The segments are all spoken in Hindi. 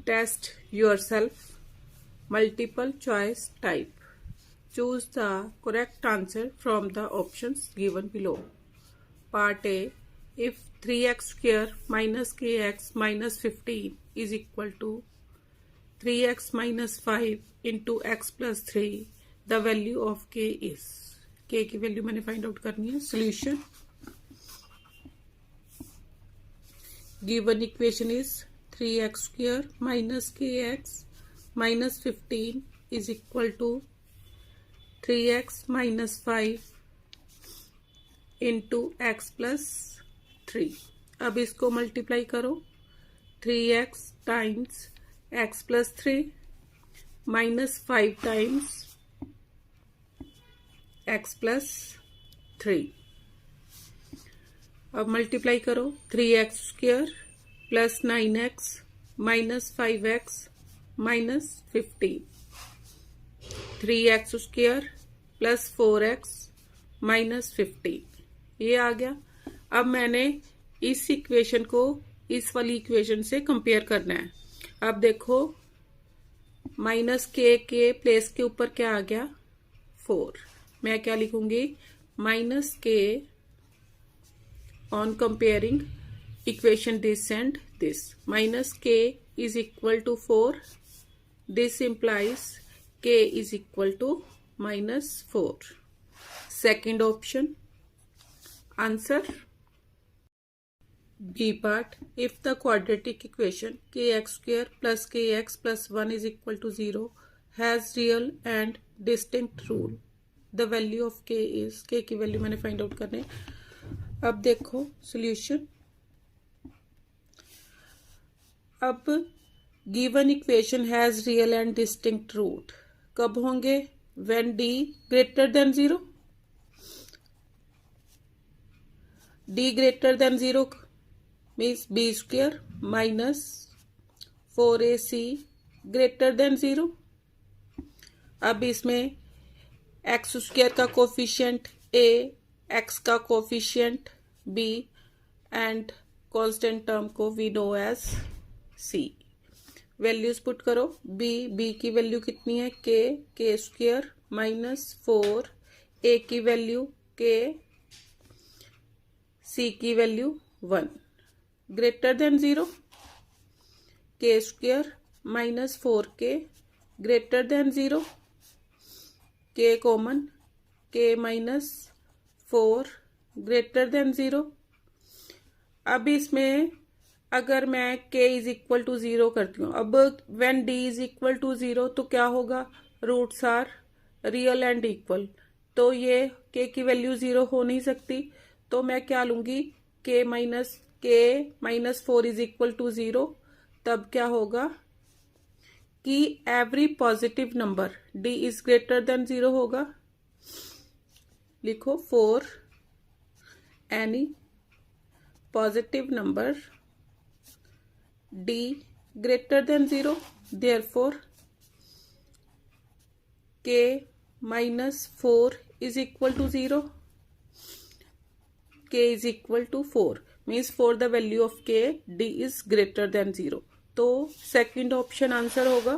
Test yourself. Multiple choice type. Choose the correct answer from the options given below. Part A. If 3x square minus kx minus 15 is equal to 3x minus 5 into x plus 3, the value of k is. k की वैल्यू मैंने फाइंड आउट करनी है. Solution. Given equation is 3x square minus kx minus 15 is equal to 3x minus 5 into x plus 3. अब इसको मल्टीप्लाई करो. 3x times x plus 3 minus 5 times x plus 3. अब मल्टीप्लाई करो. 3x square plus 9x minus 5x minus 15. 3x square plus 4x minus 15. ये आ गया. अब मैंने इस इक्वेशन को इस वाली इक्वेशन से कंपेयर करना है. अब देखो माइनस के प्लेस के ऊपर क्या आ गया 4. मैं क्या लिखूंगी minus K on comparing equation this and this. Minus K is equal to 4. This implies K is equal to minus 4. Second option answer. B part. If the quadratic equation kx square plus kx plus 1 is equal to 0 has real and distinct rule, the value of k is. k की वैल्यू मैंने फाइंड आउट करने. अब देखो सॉल्यूशन. अब given equation has real and distinct root कब होंगे? When d greater than 0. d greater than 0 means b square minus 4ac greater than 0. अब इसमें x स्क्वायर का कोफिशिएंट a, x का coefficient b and constant term को we know as c. Values put करो. b की वैल्यू कितनी है k स्क्वायर माइनस 4. a की वैल्यू k, c की वैल्यू 1. ग्रेटर देन 0 के square minus 4k greater than 0. के common k minus 4 greater than 0. अब इसमें अगर मैं k इज इक्वल टू 0 करती हूँ. अब when d is equal to 0 तो क्या होगा? Roots are real and equal. तो ये k की वैल्यू 0 हो नहीं सकती. तो मैं क्या लूंगी k minus 4 is equal to 0. तब क्या होगा कि every positive number d is greater than 0 होगा. लिखो for any positive number d greater than 0 therefore k minus 4 is equal to 0. k is equal to 4 means for the value of k d is greater than 0. तो सेकंड ऑप्शन आंसर होगा.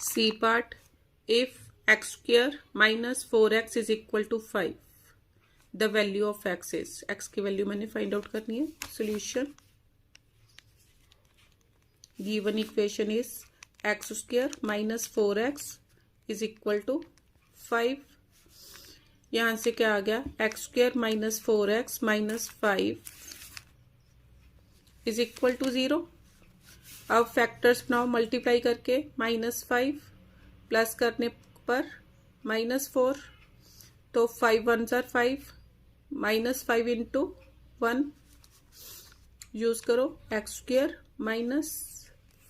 C part. If x square minus 4x is equal to 5, the value of x is. x की वैल्यू मैंने फाइंड आउट करनी है. Solution. Given equation is x square minus 4x is equal to 5. यहां से क्या आ गया? X square minus 4x minus 5 is equal to 0. अब फैक्टर्स बनाओ मल्टीप्लाई करके. माइनस 5 प्लस करने पर माइनस 4. तो 5 1 जार 5 माइनस 5 इंटू 1 यूज करो. X square minus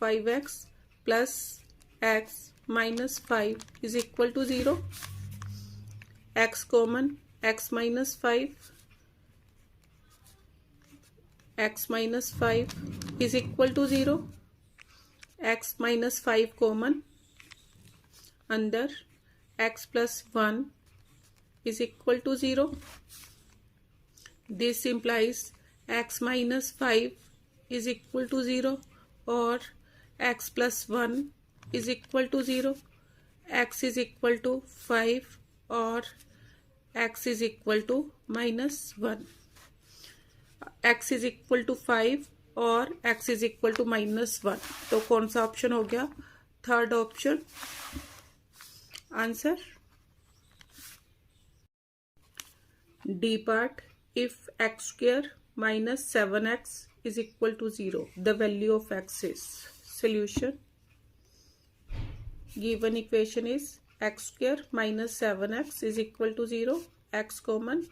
5x plus x minus 5 is equal to 0. x common x minus 5 is equal to 0. x minus 5 common अंदर x plus 1 is equal to 0. This implies x minus 5 is equal to 0 और x plus 1 is equal to 0, x is equal to 5 और x is equal to minus 1, x is equal to 5 और x is equal to minus 1। तो कौन सा ऑप्शन हो गया? Third option answer D part. If x square minus 7x is equal to 0, the value of x is solution. Given equation is x square minus 7x is equal to 0, x common,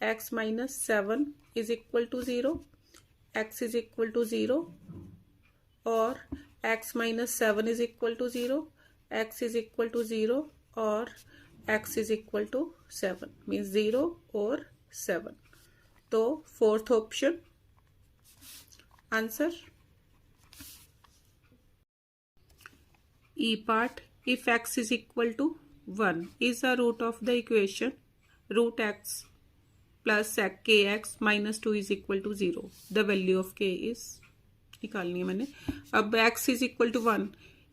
x minus 7 is equal to 0, x is equal to 0 और x minus 7 is equal to 0, x is equal to 0 और x is equal to 7 means 0 और 7। तो fourth option answer. E part. If x is equal to 1 is the root of the equation root x plus kx minus 2 is equal to 0, the value of k is निकालनी है मैंने। अब x is equal to 1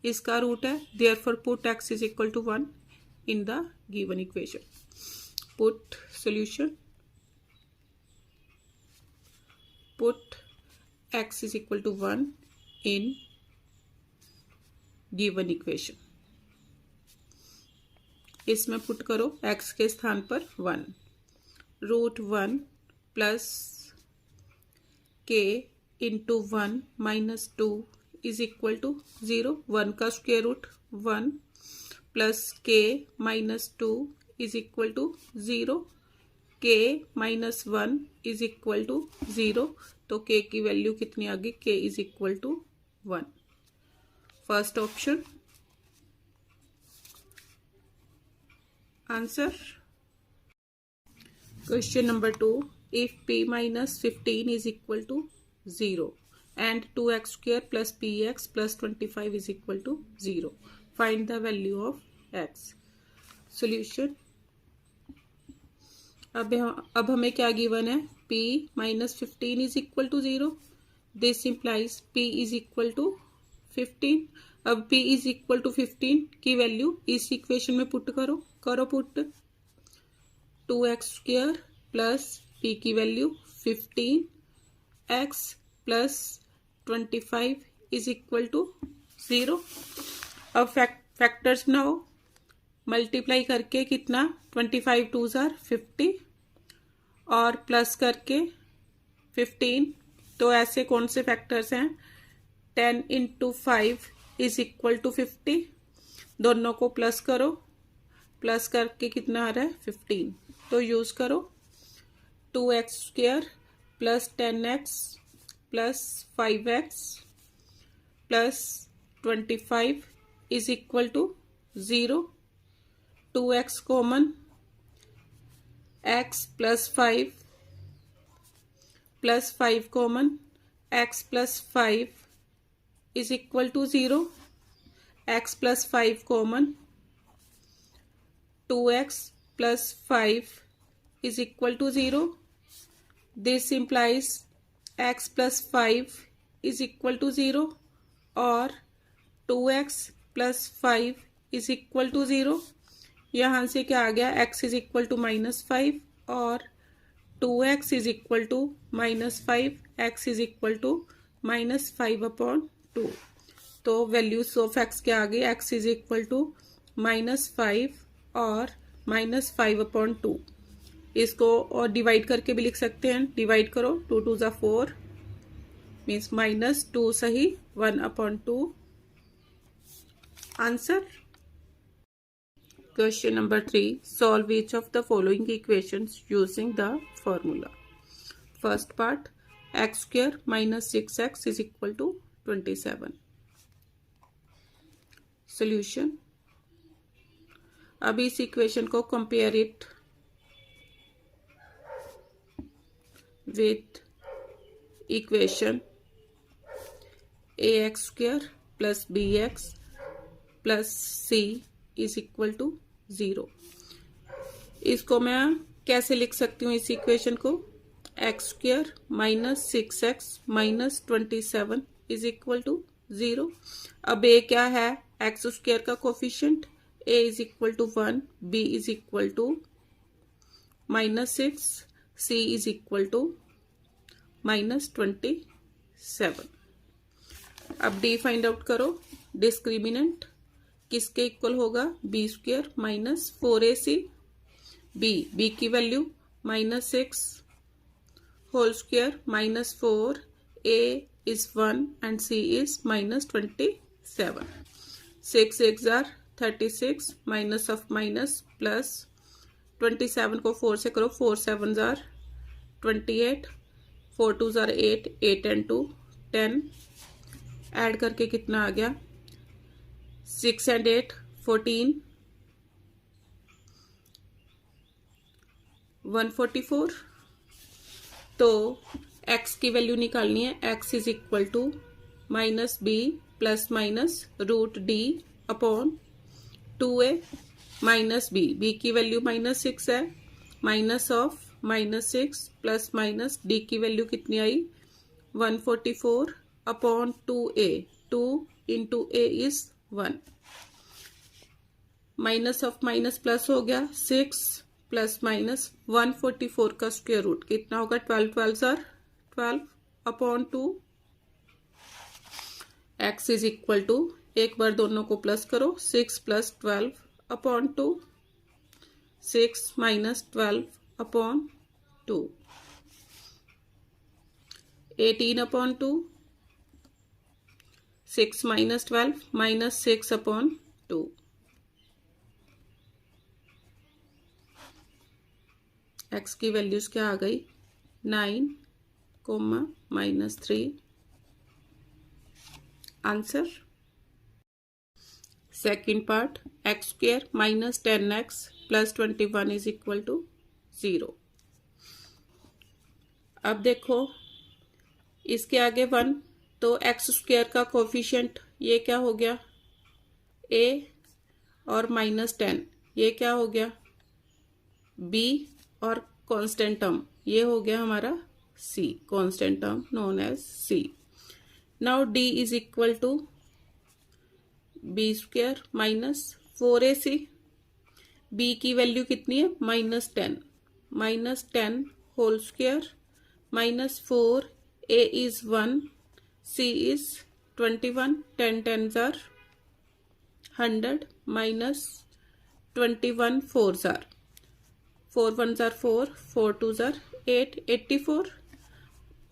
इसका रूट है, therefore put x is equal to 1 in the given equation. Put solution. Put x is equal to 1 in given equation. इसमें पुट करो x के स्थान पर 1, root 1 plus k into 1 minus 2 is equal to 0, 1 का square root 1 plus k minus 2 is equal to 0, k minus 1 is equal to 0। तो k की वैल्यू कितनी आ गई? k is equal to 1। First option answer. Question number 2। If p minus 15 is equal to 0 and 2x square plus px plus 25 is equal to 0, find the value of x. Solution। अब हमें क्या गिवन है? p minus 15 is equal to 0, this implies p is equal to 15। अब p इज इक्वल टू 15 की वैल्यू इस इक्वेशन में पुट करो put. 2x square plus p की value 15x plus 25 is equal to 0। अब फैक्टर्स बनाओ, मल्टीप्लाई करके कितना? 25 2 जार 50 और प्लस करके 15। तो ऐसे कौन से फैक्टर्स हैं? 10 इंटू 5 इज इक्वल टू 50, दोनों को प्लस करो, प्लस करके कितना आ रहा है? 15। तो यूज करो 2x square plus 10x plus 5x plus 25 is equal to 0, 2x common, x plus 5 plus 5 common, x plus 5 is equal to 0, x plus 5 common, 2x plus 5 is equal to 0. This implies x plus 5 is equal to 0 और 2x plus 5 is equal to 0। यहाँ से क्या आ गया? x is equal to minus 5 और 2x is equal to minus 5, x is equal to minus 5 upon 2। तो वैल्यूज ऑफ x क्या आ गई? x is equal to minus 5 और माइनस 5 अपॉन 2। इसको और डिवाइड करके भी लिख सकते हैं, डिवाइड करो, 2 2 ज़ा 4 मीन्स माइनस 2 सही 1 upon 2 answer. Question number 3। Solve each of the following equations using the formula. First part, x square minus 6x is equal to 27। Solution. अब इस इक्वेशन को compare it with equation ax square plus bx plus c is equal to 0। इसको मैं कैसे लिख सकती हूँ इस इक्वेशन को? एक्स स्क्वेयर माइनस 6x माइनस 27 इज इक्वल टू 0। अब ए क्या है, एक्स स्क्वेयर का coefficient, A is equal to 1, B is equal to -6, C is equal to -27। अब डी फाइंड आउट करो। डिस्क्रिमिनेंट किसके इक्वल होगा, B square minus 4ac, B की value -6 whole square -4, A is 1 and C is -27। 6 8 जार 36, माइनस ऑफ माइनस प्लस 27 को 4 से करो, 4 7 जार 28, 4 2 जार 8, 8 एंड 2 10, ऐड करके कितना आ गया, 6 एंड 8 14, 144। तो x की वैल्यू निकालनी है, x is equal to minus B plus minus root D upon 2a minus B की वैल्यू -6 है, minus of -6 plus minus D की वैल्यू कितनी आई 144 upon 2a, 2 into a is 1, minus of minus plus हो गया, 6 प्लस माइनस 144 का स्क्वायर रूट कितना होगा, 12 12 जार 12 upon 2, x is equal to, एक बार दोनों को प्लस करो, 6 plus 12 upon 2, 6 minus 12 upon 2, 18 upon 2, 6 minus 12 minus 6 upon 2, x की वैल्यूज क्या आ गई, 9, -3। Answer second part, x square minus 10x plus 21 is equal to 0। अब देखो इसके आगे 1, तो एक्स स्क्वेयर का कोफिशिएंट ये क्या हो गया, a और -10 ये क्या हो गया, b और कांस्टेंट टर्म ये हो गया हमारा c, constant term known as c। Now d is equal to B square minus 4ac, b की वैल्यू कितनी है -10, -10 whole square -4, a is 1, c is 21, 10 10 जार 100, -21 4 जार 4 1 जार 4, 4 2 जार 8, 84,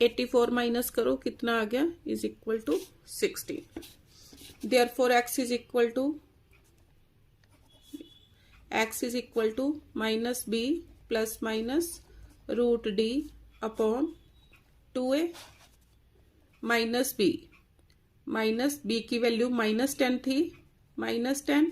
84 माइनस करो कितना आ गया, is equal to 16। Therefore x is equal to minus B plus minus root D upon 2a minus B की वैल्यू -10 थी, -10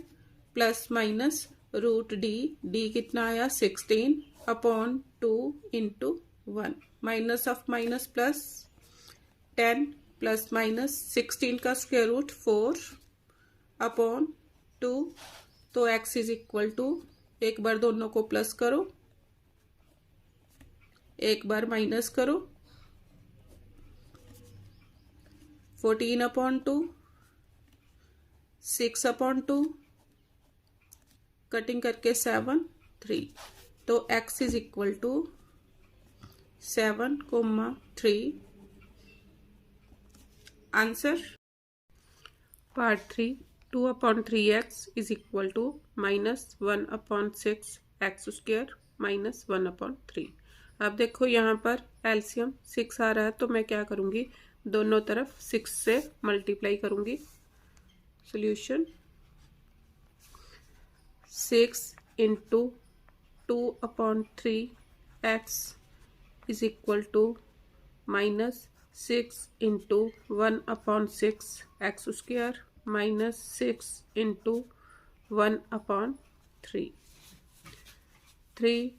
प्लस माइनस रूट डी कितना आया 16 upon 2 into 1, minus of minus plus 10 plus minus 16 का स्क्वायर रूट 4 अपॉन 2, तो x इज इक्वल टू, एक बार दोनों को प्लस करो, एक बार माइनस करो, 14 अपॉन 2, 6 अपॉन 2, कटिंग करके 7 3, तो x is equal to 7, 3। Answer part 3, 2 upon 3x is equal to -1 upon 6 x square -1 upon 3। अब देखो यहाँ पर एलसीएम 6 आ रहा है, तो मैं क्या करूँगी, दोनों तरफ 6 से मल्टीप्लाई करूँगी। Solution 6 into 2 upon 3x is equal to -6 into 1 upon 6 x square -6 into 1 upon 3, 3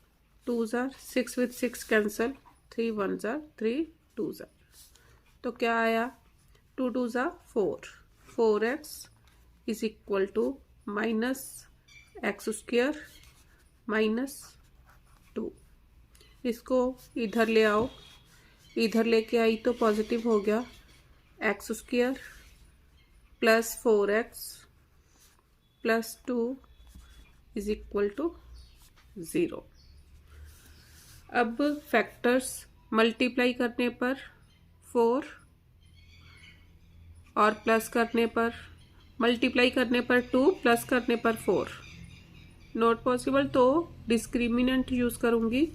2 जार 6 with 6 कैंसल, 3 1 जार 3 2 जार, तो क्या आया 2 2 जार 4, 4x is equal to minus x square -2, इसको इधर ले आओ, इधर लेके आई तो पॉजिटिव हो गया, x square plus 4x plus 2 is equal to 0। अब फैक्टर्स मल्टीप्लाई करने पर 4 और प्लस करने पर, मल्टीप्लाई करने पर 2, प्लस करने पर 4 नॉट पॉसिबल, तो डिस्क्रिमिनेंट यूज करूंगी।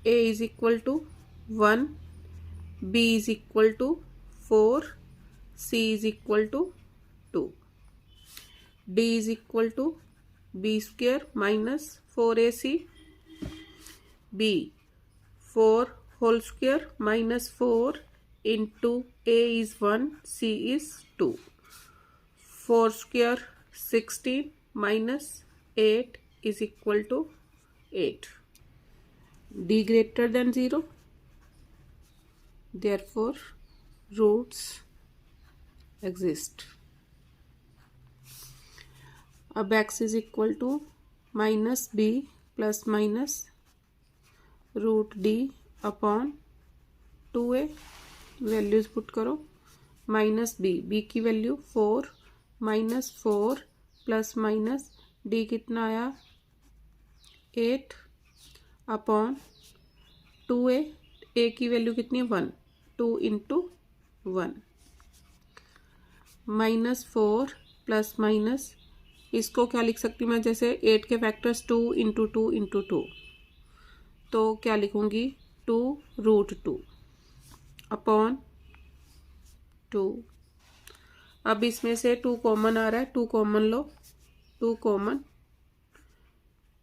a is equal to 1, b is equal to 4, c is equal to 2, d is equal to b square minus 4ac, b 4 whole square minus 4 into a is 1, c is 2, 4 square 16 minus 8 is equal to 8. d greater than 0, therefore roots exist. अब x is equal to minus b plus minus root d upon 2a, values put करो, माइनस बी की value 4 minus 4 plus minus D कितना आया 8 अपॉन 2a, ए की वैल्यू कितनी है 1, 2 इंटू 1 माइनस 4 प्लस माइनस, इसको क्या लिख सकती हूँ मैं, जैसे 8 के फैक्टर्स 2 इंटू 2 इंटू 2, तो क्या लिखूंगी 2 रूट 2 अपॉन 2। अब इसमें से 2 कॉमन आ रहा है, 2 कॉमन लो, 2 common,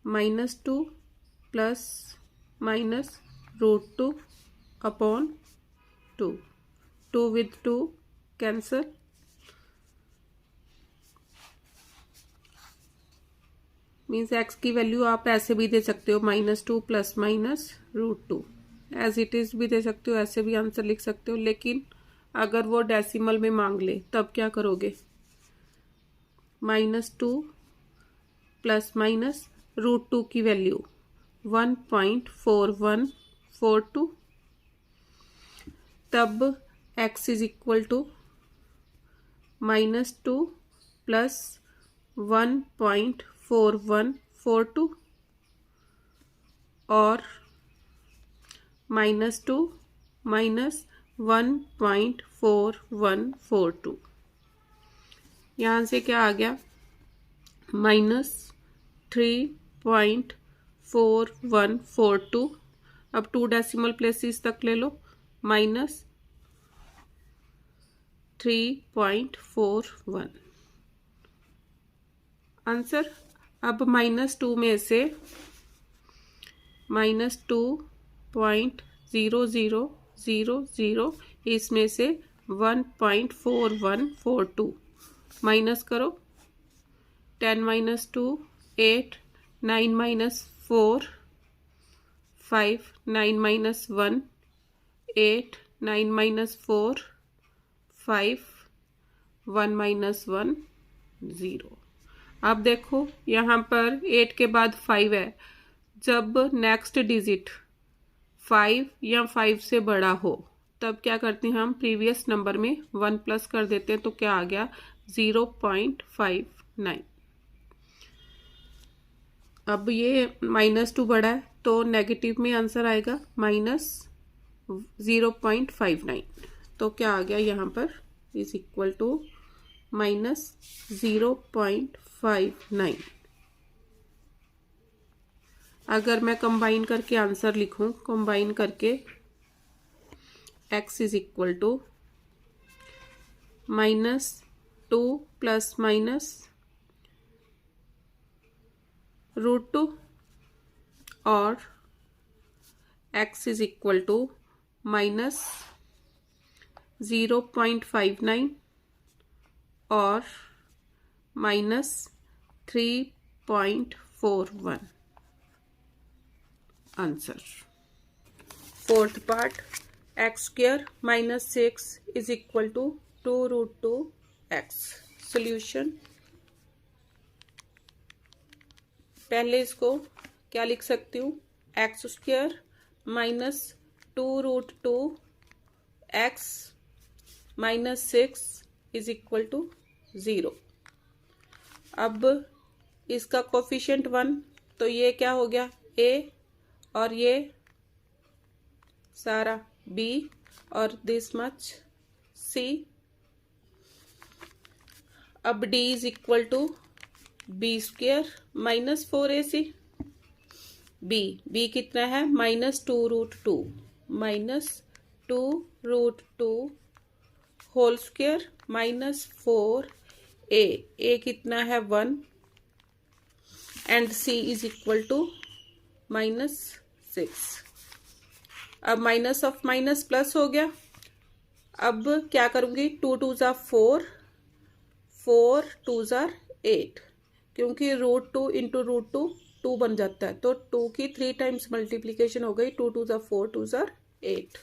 minus 2 plus minus root 2 upon 2, 2 with 2 cancel, means x की वैल्यू आप ऐसे भी दे सकते हो, -2 plus minus root 2, as it is भी दे सकते हो, ऐसे भी आंसर लिख सकते हो। लेकिन अगर वो डेसिमल में मांग ले तब क्या करोगे, -2 प्लस माइनस रूट 2 की वैल्यू 1.4142, तब x is equal to -2 plus 1.4142 और -2 माइनस 1.4142, यहाँ से क्या आ गया -3.4142। अब 2 डेसिमल प्लेसेस तक ले लो, -3.41 आंसर। अब -2 में से -2.0000 इसमें से 1.4142 माइनस करो, 10 minus 2 8, 9 minus 4 5, 9 minus 1 8, 9 minus 4 5, 1 minus 1 0। अब देखो यहाँ पर 8 के बाद 5 है, जब नेक्स्ट डिजिट 5 या 5 से बड़ा हो तब क्या करते हैं हम, प्रीवियस नंबर में 1 प्लस कर देते हैं, तो क्या आ गया 0.59। अब ये -2 बड़ा है तो नेगेटिव में आंसर आएगा -0.59, तो क्या आ गया यहाँ पर इज इक्वल टू -0.59। अगर मैं कंबाइन करके आंसर लिखूं, कंबाइन करके x is equal to -2 plus minus √2 और x इज इक्वल टू -0.59 और -3.41 answer. Fourth part, x² -6 is equal to 2√2x। Solution, पहले इसको क्या लिख सकती हूँ, x square minus 2√2 x minus 6 is equal to 0। अब इसका कोफिशिएंट 1, तो ये क्या हो गया a और ये सारा b और दिस मच c। अब d is equal to B square minus 4ac। b कितना है, -2√2 -2√2 होल स्क्वेयर -4a कितना है 1 and c is equal to -6। अब माइनस ऑफ माइनस प्लस हो गया। अब क्या करूंगी, 2 2 ज़ा 4, 4 2 ज़ा 8, क्योंकि √2 इंटू √2 2 बन जाता है, तो 2 की 3 टाइम्स मल्टीप्लीकेशन हो गई। 2 2 ज़ा 4, 2 ज़ा 8,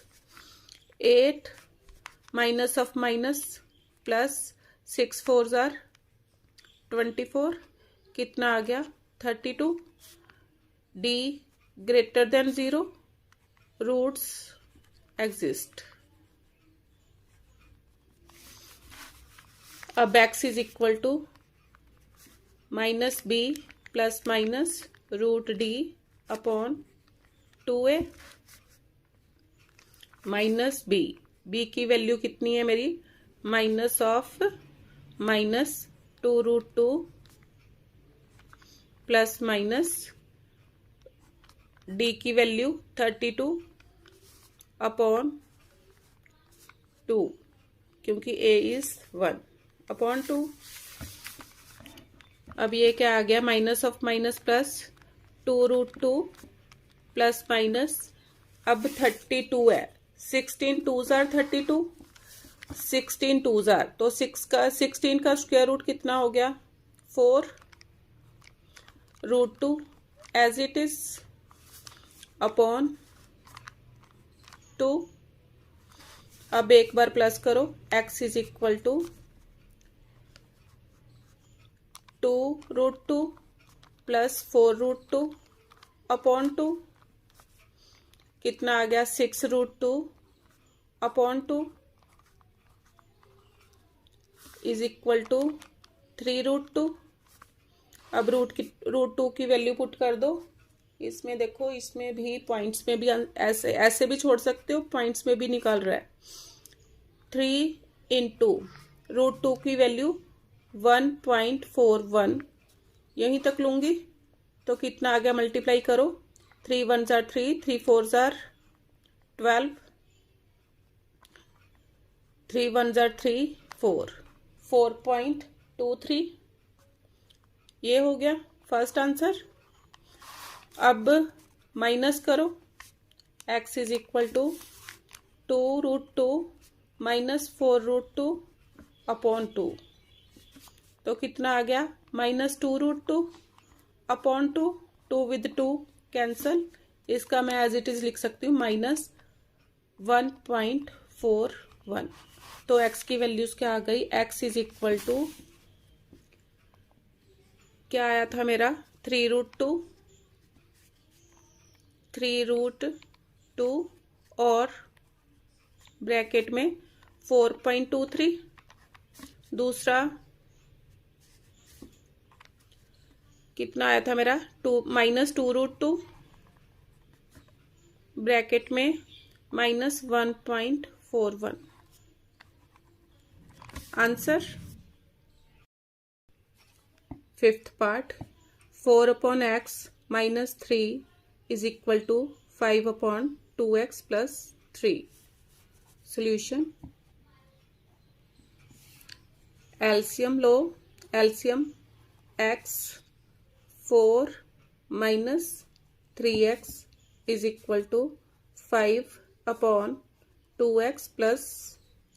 8 माइनस ऑफ माइनस प्लस 6 4 ज़ा 24, कितना आ गया 32। d greater than 0, roots exist. अब x is equal to -b plus minus √d upon 2a minus b की वैल्यू कितनी है मेरी, minus of minus 2√2 plus minus d की वैल्यू 32 अपॉन 2, क्योंकि a इज 1 अपॉन 2। अब ये क्या आ गया, minus of minus plus 2√2 plus minus, अब 32 है, 16 2 ज़ार 32, 16 2 ज़ार, तो 16 का स्क्वायर रूट कितना हो गया 4√2 एज इट इज अपॉन 2। अब एक बार प्लस करो, x is equal to 2√2 plus 4√2 upon 2, कितना आ गया 6√2 अपॉन 2 इज इक्वल टू 3√2। अब √2 की वैल्यू पुट कर दो। इसमें देखो, इसमें भी पॉइंट्स में भी ऐसे भी छोड़ सकते हो, पॉइंट्स में भी निकाल रहा है। 3 इंटू √2 की वैल्यू 1.41, यहीं तक लूंगी तो कितना आ गया, मल्टीप्लाई करो, 3 1 ज़ार 3, 3 4 ज़ार 12, 3 1 ज़ार 3 4, 4.23, ये हो गया फर्स्ट आंसर। अब माइनस करो, x is equal to 2√2 minus 4√2 upon 2, तो कितना आ गया -2√2 अपॉन 2, 2 विद 2 कैंसल, इसका मैं एज इट इज लिख सकती हूँ -1.41। तो x की वैल्यूज क्या आ गई, x इज इक्वल टू क्या आया था मेरा 3√2 और ब्रैकेट में 4.23। दूसरा कितना आया था मेरा, -2√2 ब्रैकेट में -1.41। Answer fifth part, 4/x minus 3 is equal to 5/2x plus 3। Solution, LCM लो, LCM x 4 minus 3x is equal to 5/2x plus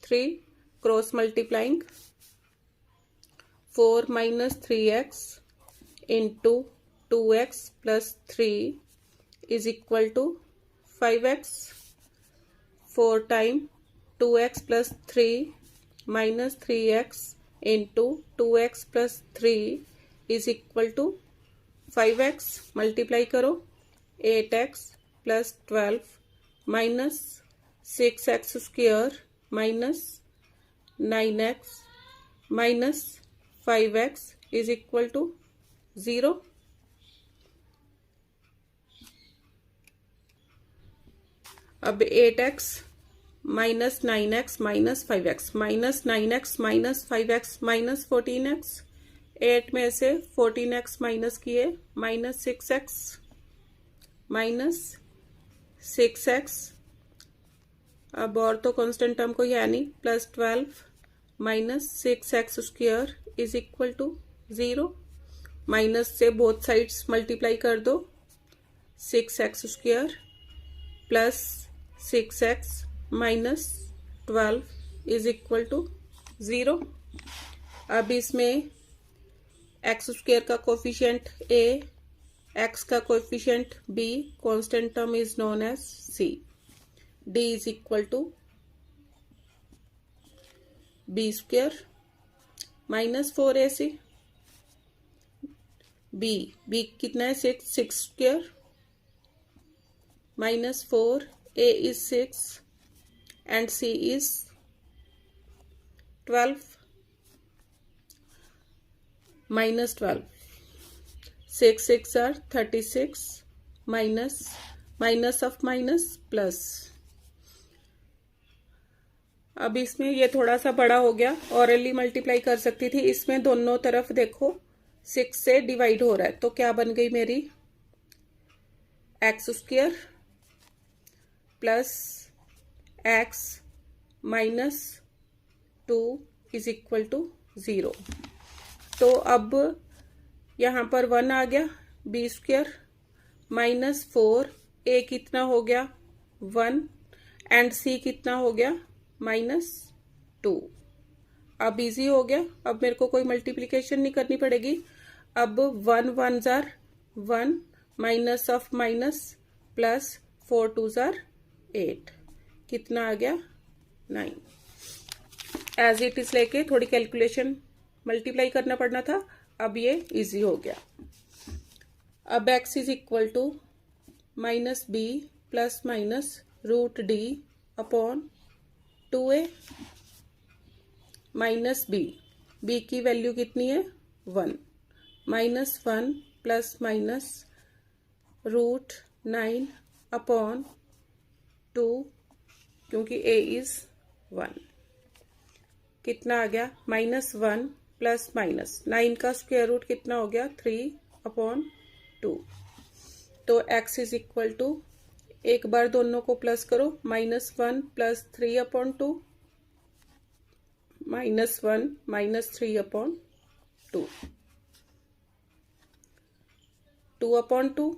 3, cross multiplying 4 minus 3x into 2x plus 3 is equal to 5x, 4 time 2x plus 3 minus 3x into 2x plus 3 is equal to 5x multiply करो 8x plus 12 minus 6x square minus 9x minus 5x is equal to 0। अब 8x minus 9x minus 5x minus 9x minus 5x minus 14x, 8 में से 14x माइनस किए माइनस 6x माइनस 6x, अब और तो कांस्टेंट टर्म कोई है नहीं, plus 12 minus 6x square is equal to 0। Minus से बोथ साइड्स मल्टीप्लाई कर दो, 6x square plus 6x minus 12 is equal to 0। अब इसमें x स्क्वेयर का कोफिशिएंट a, x का coefficient b, constant term is known as c, d is equal to b square minus 4ac, b कितना है 6 square minus 4, a is 6 and c is 12 minus 12, 6 6 are 36 minus of minus plus। अब इसमें ये थोड़ा सा बड़ा हो गया, ऑरली मल्टीप्लाई कर सकती थी, इसमें दोनों तरफ देखो 6 से डिवाइड हो रहा है, तो क्या बन गई मेरी x square plus x minus 2 is equal to 0। तो अब यहाँ पर 1 आ गया, बी स्क्वेयर माइनस 4, ए कितना हो गया 1 एंड सी कितना हो गया माइनस 2। अब इजी हो गया, अब मेरे को कोई मल्टीप्लिकेशन नहीं करनी पड़ेगी। अब 1 1 jar 1 minus of minus plus 4 2 जार 8, कितना आ गया 9। एज इट इज लेके थोड़ी कैलकुलेशन मल्टीप्लाई करना पड़ना था, अब ये इजी हो गया। अब x is equal to minus B plus minus root D upon 2a minus B की वैल्यू कितनी है 1, minus 1 plus minus root 9 upon 2, क्योंकि a इज 1, कितना आ गया माइनस 1 प्लस माइनस 9 का स्क्वायर रूट कितना हो गया 3 अपॉन 2। तो x इज इक्वल टू, एक बार दोनों को प्लस करो, minus 1 plus 3 upon 2 minus 1 minus 3 upon 2, 2 upon 2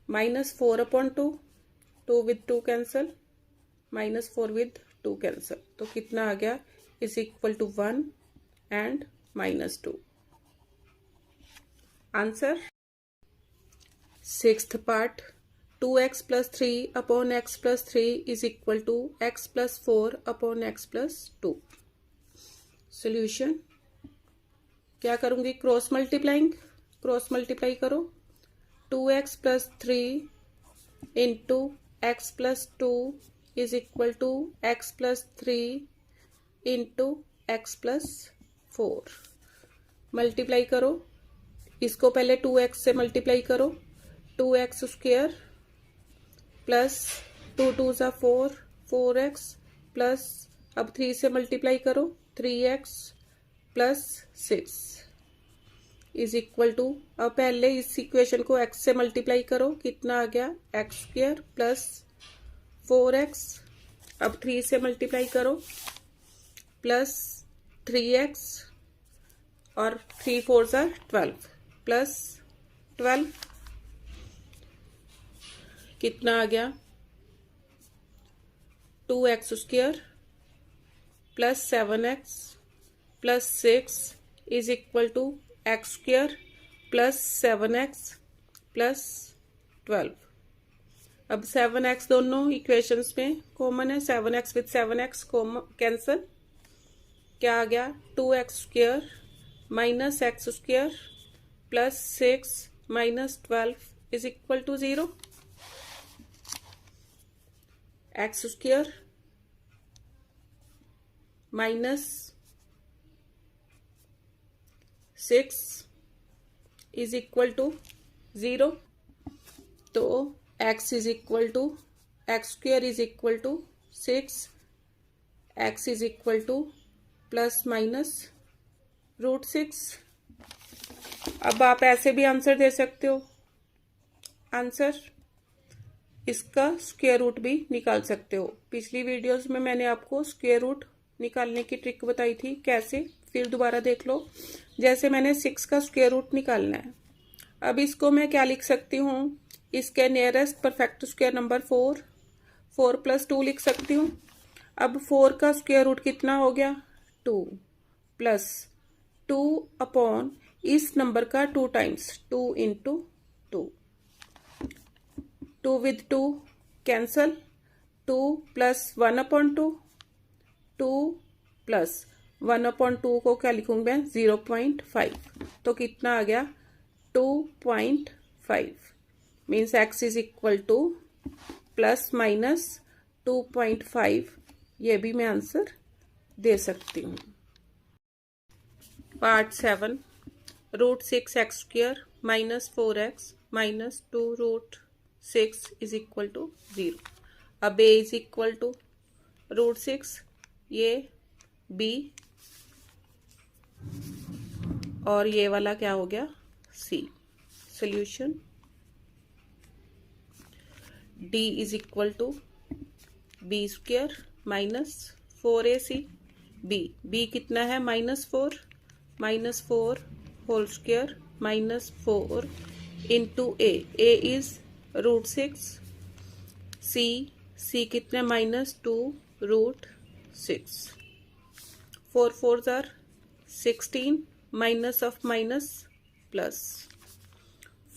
minus 4 upon 2, 2 with 2 cancel, minus 4 with 2 cancel, तो कितना आ गया is equal to 1 and minus 2। Answer sixth part, 2x plus 3 upon x plus 3 is equal to x plus 4 upon x plus 2। Solution क्या करूंगी, क्रॉस मल्टीप्लाई करो, 2x plus 3 into x plus 2 is equal to x plus 3 into x plus 4। Multiply करो, इसको पहले 2x से मल्टीप्लाई करो, 2x स्क्वेयर प्लस 2 2 ज़ा 4, 4x प्लस, अब 3 से मल्टीप्लाई करो 3x plus 6 is equal to, अब पहले इस इक्वेशन को x से मल्टीप्लाई करो, कितना आ गया एक्स स्क्वेयर प्लस 4x, अब 3 से मल्टीप्लाई करो प्लस 3x और 3 4 ज़ा 12 प्लस 12, कितना आ गया 2x square plus 7x plus 6 is equal to x square plus 7x plus 12। अब 7x दोनों इक्वेशंस में कॉमन है, 7x विथ 7x कैंसल, क्या आ गया 2x square minus x square plus 6 minus 12 is equal to 0. X square minus 6 is equal to 0. तो x is equal to x square is equal to 6, x is equal to plus minus √6. अब आप ऐसे भी आंसर दे सकते हो. आंसर इसका स्क्वायर रूट भी निकाल सकते हो. पिछली वीडियोस में मैंने आपको स्क्वायर रूट निकालने की ट्रिक बताई थी कैसे, फिर दोबारा देख लो. जैसे मैंने 6 का स्क्वायर रूट निकालना है. अब इसको मैं क्या लिख सकती हूँ, इसके nearest perfect square number 4 plus 2 लिख सकती हूँ. अब 4 का स्क्वायर रूट कितना हो गया, 2 प्लस 2 अपॉन इस नंबर का 2 times, 2 into 2. 2 with 2 cancel, 2 plus 1 upon 2, 2 plus 1 upon 2 को क्या लिखूंगी मैं, 0.5. तो कितना आ गया, 2.5. Means x is equal to plus minus 2.5. ये भी मैं आंसर दे सकती हूँ. Part 7, √6x square minus 4x minus 2√6 is equal to 0. अब a इज इक्वल टू √6, ये b और ये वाला क्या हो गया, c. Solution d is equal to b square minus 4ac. b कितना है, -4 whole square minus 4 into a is √6. c कितने, -2√6. 4 4s are 16, minus of minus plus.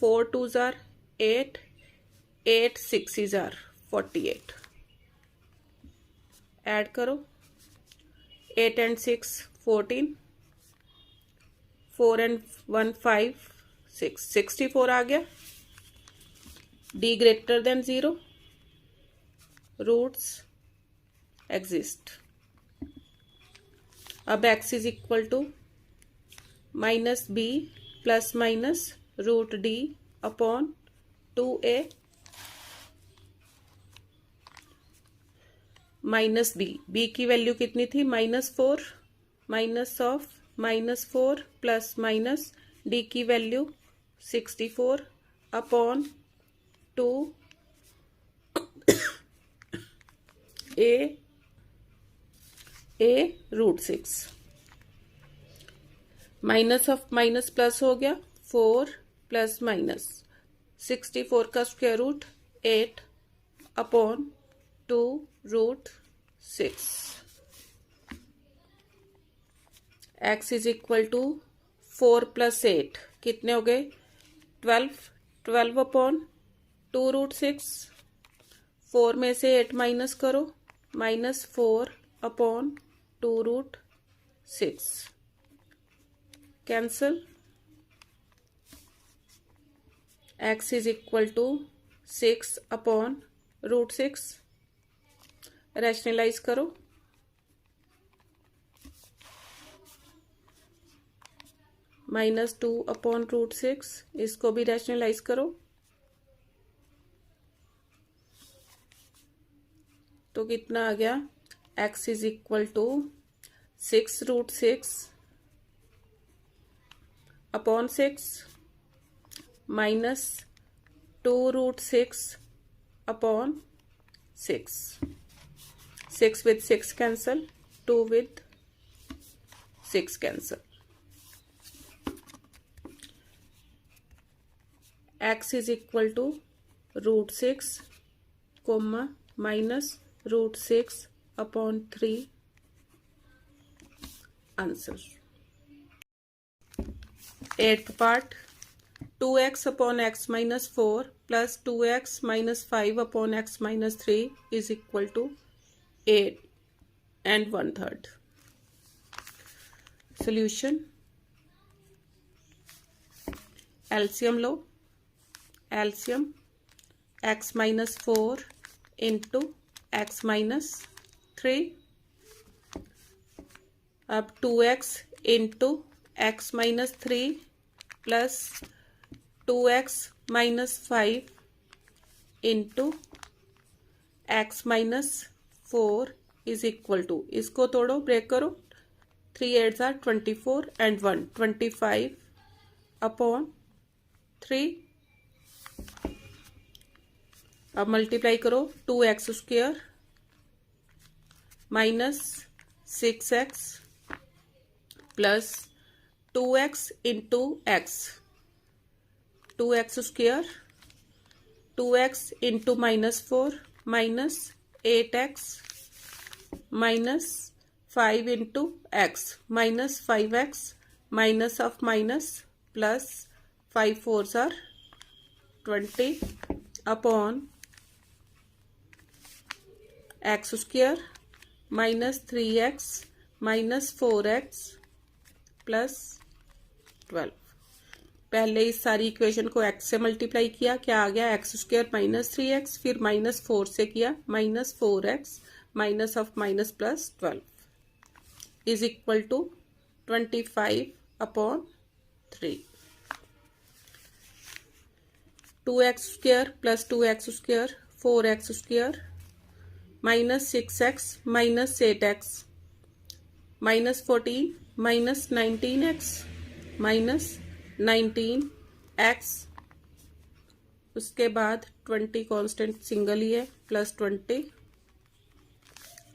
4 2s are 8, 8 6s are 48. Add करो, 8 and 6 14, 4 and 1 5 6, 64 आ गया. d greater than 0, roots exist. अब x is equal to -b plus minus √d upon 2a minus b की वैल्यू कितनी थी, -4, minus of -4 plus minus d की value 64 upon 2 a √6. Minus of minus plus हो गया, 4 प्लस माइनस 64 का square root 8 upon 2√6. x is equal to 4 plus 8 कितने हो गए, 12 अपॉन 2√6. 4 में से 8 माइनस करो, -4 upon 2√6 cancel. x is equal to 6 upon √6. Rationalise करो, -2 अपॉन √6. इसको भी रैशनलाइज करो तो कितना आ गया, x is equal to 6√6 upon 6 minus 2√6 upon 6. 6 with 6 cancel, 2 with 6 cancel. x is equal to √6 comma minus √6 upon 3. Answer. 8th part, 2x upon x minus 4 plus 2x minus 5 upon x minus 3 is equal to 8 and 1/3. Solution. LCM लो, LCM x minus 4 into x minus 3, अब 2x into x minus 3 plus 2x minus 5 into x minus 4 is equal to, इसको तोड़ो, ब्रेक करो, 3 8 आर 24 एंड 1 25 अपॉन 3। अब मल्टीप्लाई करो, 2x square minus 6x plus 2x into x, 2x square 2x into minus 4 minus 8x minus 5 into x minus 5x minus of minus plus 5 4s are 20 upon x square minus 3x minus 4x plus 12। पहले इस सारी इक्वेशन को x से मल्टीप्लाई किया, क्या आ गया, एक्स स्क्वायर माइनस 3x, फिर माइनस 4 से किया minus 4x minus of minus plus 12 is equal to 25 upon 3। 2x square plus 2x square 4x square minus 6x minus 8x minus 14 minus 19x minus 19x, उसके बाद 20 कांस्टेंट सिंगल ही है plus 20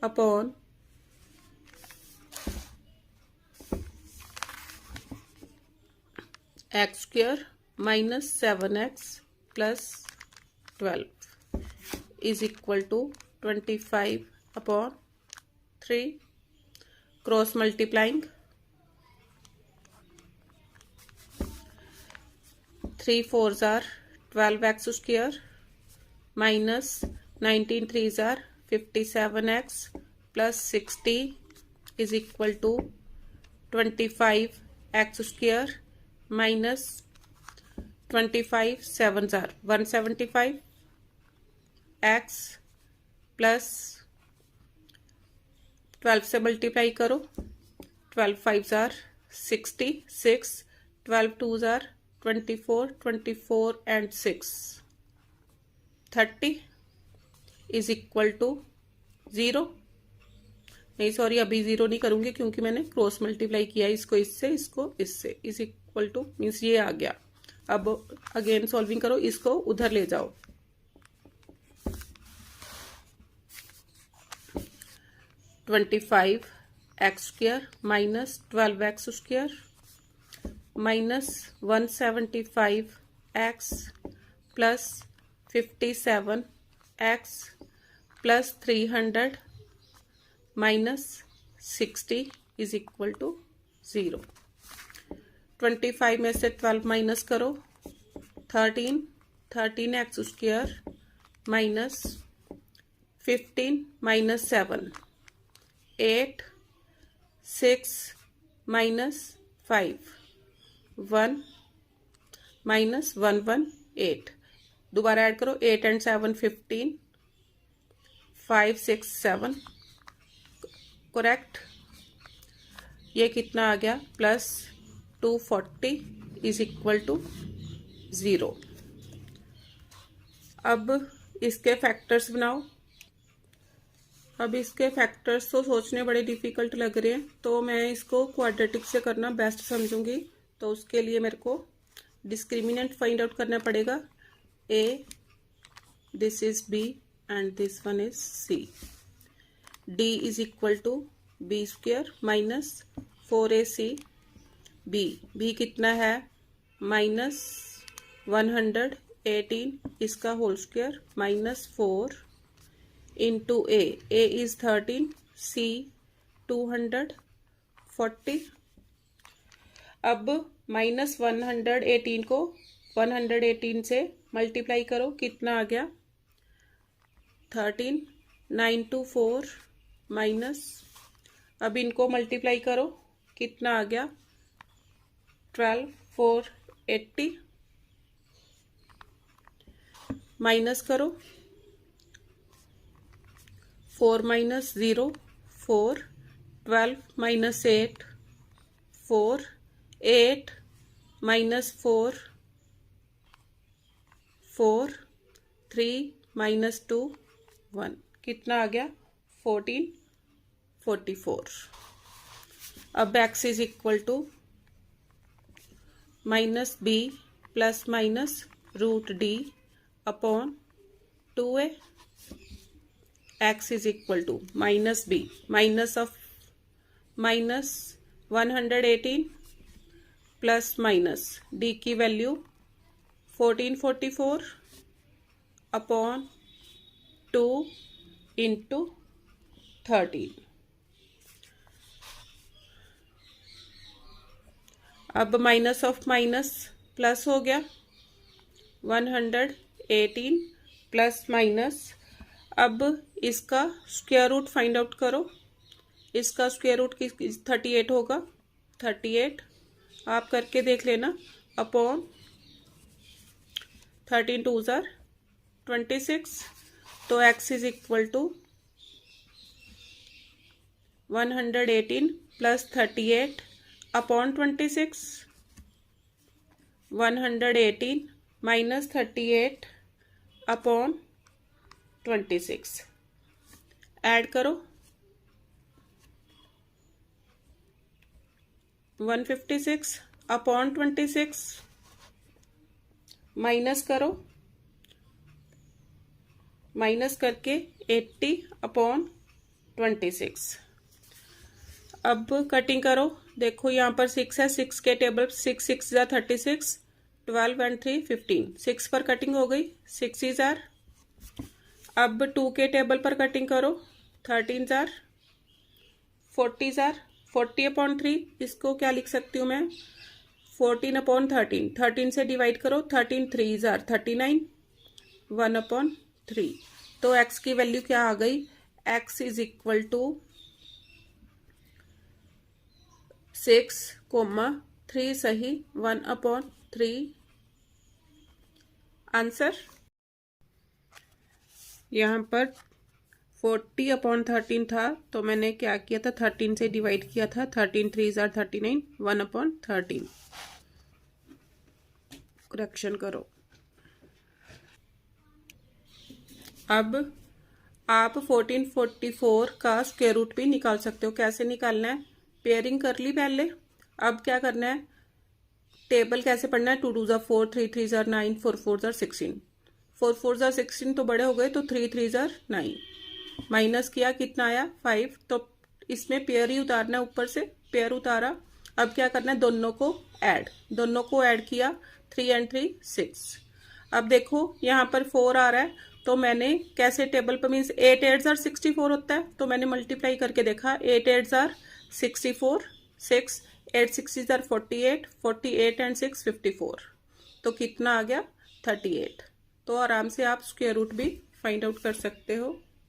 upon x square minus 7x plus 12 is equal to 25 upon 3। Cross multiplying, 3 4s are 12x square minus 19 3s are 57x plus 60 is equal to 25x square minus 25 7s are 175 x plus 12 से मल्टीप्लाई करो, 12 5s are 66, 12 2s are 24, 24 and 6 30 is equal to 0। नहीं सॉरी, अभी 0 नहीं करूंगी क्योंकि मैंने क्रॉस मल्टीप्लाई किया, इसको इससे इसको इससे, इज इक्वल टू मीन्स ये आ गया। अब अगेन सॉल्विंग करो, इसको उधर ले जाओ, 25 x square minus 12x square minus 175 x plus 57 x plus 300 minus 60 is equal to 0। 25 में से 12 माइनस करो, 13 x square minus 15 minus 7 8 6 minus 5 1 minus 1 1 8, दोबारा ऐड करो, 8 एंड 7 15 5 6 7 करेक्ट। ये कितना आ गया, प्लस 240 इज इक्वल टू 0। अब इसके फैक्टर्स बनाओ। अब इसके फैक्टर्स तो सोचने बड़े डिफिकल्ट लग रहे हैं, तो मैं इसको क्वाड्रेटिक से करना बेस्ट समझूंगी। तो उसके लिए मेरे को डिस्क्रिमिनेंट फाइंड आउट करना पड़ेगा। A, this is B and this one is C. D is equal to B square minus 4ac B. B कितना है, माइनस 118, इसका whole square minus 4 into A is 13, C 240। अब माइनस 118 को 118 से मल्टीप्लाई करो, कितना आ गया, 13 9 2 4 माइनस, अब इनको मल्टीप्लाई करो, कितना आ गया, 12 4 80 माइनस करो, 4 माइनस 0 4, 12 माइनस 8 4, 8 माइनस 4 4, 3 माइनस 2 1, कितना आ गया 14 44। अब x is equal to minus B plus minus root D upon 2a। x is equal to minus b, minus of minus 118 plus minus D की वैल्यू 1444 अपॉन 2 इंटू 13। अब माइनस ऑफ माइनस प्लस हो गया, 118 प्लस माइनस। अब इसका स्क्वायर रूट फाइंड आउट करो, इसका स्क्वायर रूट 38 होगा, 38 आप करके देख लेना, अपॉन 13 2 ज़ार 26। तो x is equal to 118 plus 38 upon 26, 118 minus 38 upon 26, add करो 156 अपॉन 26, माइनस करो, माइनस करके 80 अपॉन 26। अब कटिंग करो, देखो यहाँ पर 6 है, 6 के टेबल 6 6 ज़ार 36, 12 एंड 3 15, 6 पर कटिंग हो गई, 6 ज़ार। अब 2 के टेबल पर कटिंग करो, 13 ज़ार 40 ज़ार 40 अपॉन 3, इसको क्या लिख सकती हूँ मैं 14 अपॉन 13, 13 से डिवाइड करो, 13 3 ज़ार 39, 1 अपॉन 3। तो x की वैल्यू क्या आ गई, x इज इक्वल टू 6,3 सही, 1 अपॉन 3 आंसर। यहाँ पर 40 अपॉन 13 था, तो मैंने क्या किया था 13 से डिवाइड किया था, 13 3 ज़ार 39, 1 अपॉन 13। करेक्शन करो। अब आप 1444 का स्क्वायर रूट भी निकाल सकते हो। कैसे निकालना है, पेयरिंग कर ली पहले। अब क्या करना है, टेबल कैसे पढ़ना है, 2 2 ज़ार 4, 3 3 ज़ार 9, 4 4 ज़ार 16, 4 4 ज़ार 16 तो बड़े हो गए, तो 3 3 ज़ार 9, माइनस किया कितना आया 5। तो इसमें पेयर ही उतारना है, ऊपर से पेयर उतारा। अब क्या करना है, दोनों को ऐड किया, 3 एंड 3 6। अब देखो यहाँ पर 4 आ रहा है, तो मैंने कैसे टेबल पर मीन्स 8 8 ज़ार 64 होता है, तो मैंने मल्टीप्लाई करके देखा, 8 8 ज़ार 64, 6 8 6 ज़ार 48, 48 एंड 6 54, तो कितना आ गया 38। तो आराम से आप स्क्वायर रूट भी फाइंड आउट कर सकते हो।